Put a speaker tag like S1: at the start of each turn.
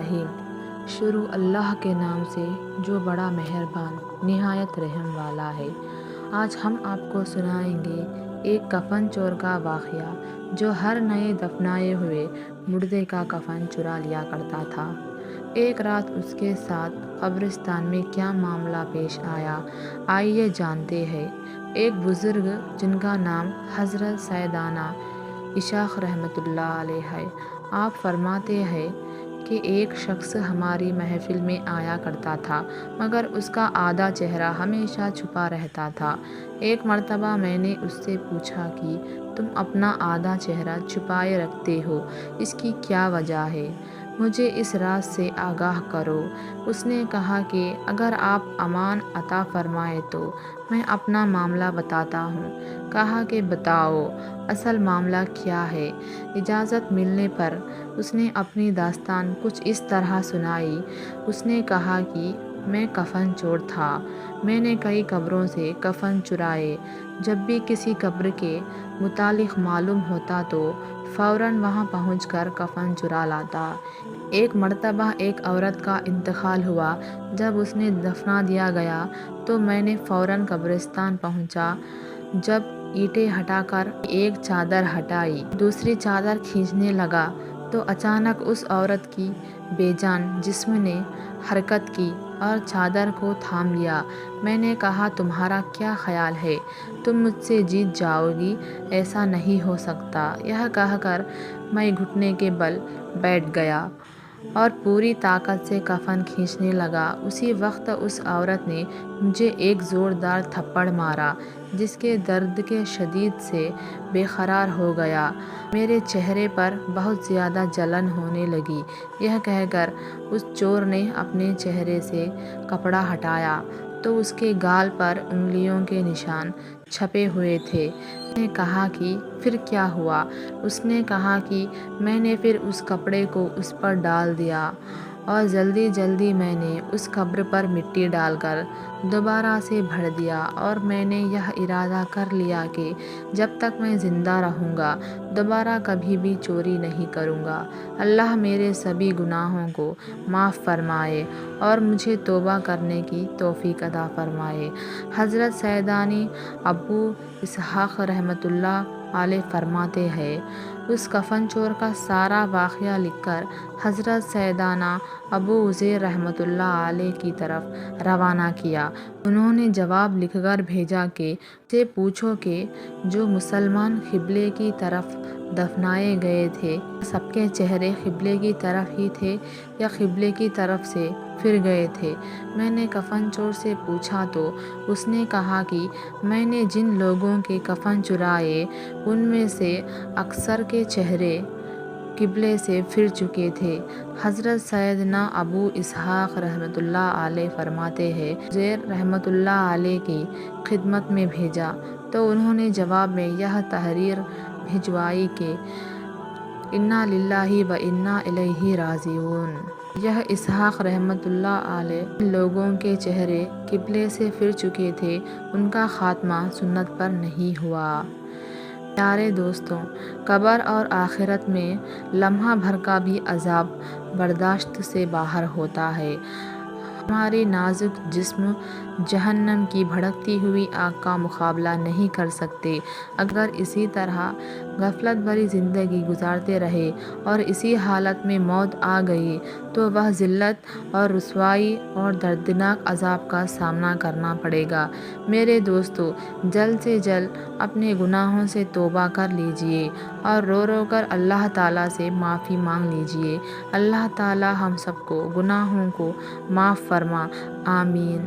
S1: الرحیم۔ شروع اللہ کے نام سے جو بڑا مہربان نہایت رحم والا ہے۔ آج ہم آپ کو سنائیں گے ایک کفن چور کا واقعہ جو ہر نئے دفنائے ہوئے مردے کا کفن چرا لیا کرتا تھا۔ ایک رات اس کے ساتھ قبرستان میں کیا معاملہ پیش آیا، آئیے جانتے ہیں۔ ایک بزرگ جن کا نام حضرت سیدانہ اسحاق رحمۃ اللہ علیہ ہے، آپ فرماتے ہیں کہ ایک شخص ہماری محفل میں آیا کرتا تھا مگر اس کا آدھا چہرہ ہمیشہ چھپا رہتا تھا۔ ایک مرتبہ میں نے اس سے پوچھا کہ تم اپنا آدھا چہرہ چھپائے رکھتے ہو، اس کی کیا وجہ ہے؟ مجھے اس راز سے آگاہ کرو۔ اس نے کہا کہ اگر آپ امان عطا فرمائیں تو میں اپنا معاملہ بتاتا ہوں۔ کہا کہ بتاؤ، اصل معاملہ کیا ہے؟ اجازت ملنے پر اس نے اپنی داستان کچھ اس طرح سنائی۔ اس نے کہا کہ میں کفن چور تھا، میں نے کئی قبروں سے کفن چرائے۔ جب بھی کسی قبر کے متعلق معلوم ہوتا تو فوراً وہاں پہنچ کر کفن چرا لاتا۔ ایک مرتبہ ایک عورت کا انتقال ہوا، جب اس نے دفنا دیا گیا تو میں نے فوراً قبرستان پہنچا۔ جب اینٹیں ہٹا کر ایک چادر ہٹائی، دوسری چادر کھینچنے لگا تو اچانک اس عورت کی بے جان جسم نے حرکت کی اور چادر کو تھام لیا۔ میں نے کہا تمہارا کیا خیال ہے؟ تم مجھ سے جیت جاؤ گی؟ ایسا نہیں ہو سکتا۔ یہ کہہ کر میں گھٹنے کے بل بیٹھ گیا اور پوری طاقت سے کفن کھینچنے لگا۔ اسی وقت اس عورت نے مجھے ایک زوردار تھپڑ مارا جس کے درد کے شدت سے بے قرار ہو گیا۔ میرے چہرے پر بہت زیادہ جلن ہونے لگی۔ یہ کہہ کر اس چور نے اپنے چہرے سے کپڑا ہٹایا تو اس کے گال پر انگلیوں کے نشان چھپے ہوئے تھے۔ میں نے کہا کہ پھر کیا ہوا؟ اس نے کہا کہ میں نے پھر اس کپڑے کو اس پر ڈال دیا اور جلدی جلدی میں نے اس قبر پر مٹی ڈال کر دوبارہ سے بھر دیا اور میں نے یہ ارادہ کر لیا کہ جب تک میں زندہ رہوں گا دوبارہ کبھی بھی چوری نہیں کروں گا۔ اللہ میرے سبھی گناہوں کو معاف فرمائے اور مجھے توبہ کرنے کی توفیق عطا فرمائے۔ حضرت سیدانی ابو اسحاق رحمۃ اللہ علیہ فرماتے ہیں، اس کفن چور کا سارا واقعہ لکھ کر حضرت سیدانہ ابو عزیر رحمۃ اللہ علیہ کی طرف روانہ کیا۔ انہوں نے جواب لکھ کر بھیجا کہ سے پوچھو کہ جو مسلمان قبلے کی طرف دفنائے گئے تھے سب کے چہرے قبلے کی طرف ہی تھے یا قبلے کی طرف سے پھر گئے تھے؟ میں نے کفن چور سے پوچھا تو اس نے کہا کہ میں نے جن لوگوں کے کفن چرائے ان میں سے اکثر کے چہرے قبلے سے پھر چکے تھے۔ حضرت سیدنا ابو اسحاق رحمۃ اللہ علیہ فرماتے ہیں، عزیر رحمۃ اللہ علیہ کی خدمت میں بھیجا تو انہوں نے جواب میں یہ تحریر بھجوائی کہ انا للہ و انا الیہ راجعون۔ یہ اسحاق رحمۃ اللہ علیہ جن لوگوں کے چہرے قبلے سے پھر چکے تھے ان کا خاتمہ سنت پر نہیں ہوا۔ پیارے دوستوں، قبر اور آخرت میں لمحہ بھر کا بھی عذاب برداشت سے باہر ہوتا ہے۔ ہماری نازک جسم جہنم کی بھڑکتی ہوئی آگ کا مقابلہ نہیں کر سکتے۔ اگر اسی طرح غفلت بھری زندگی گزارتے رہے اور اسی حالت میں موت آ گئی تو وہ ذلت اور رسوائی اور دردناک عذاب کا سامنا کرنا پڑے گا۔ میرے دوستو، جلد سے جلد اپنے گناہوں سے توبہ کر لیجئے اور رو رو کر اللہ تعالیٰ سے معافی مانگ لیجئے۔ اللہ تعالیٰ ہم سب کو گناہوں کو معاف فرما، آمین۔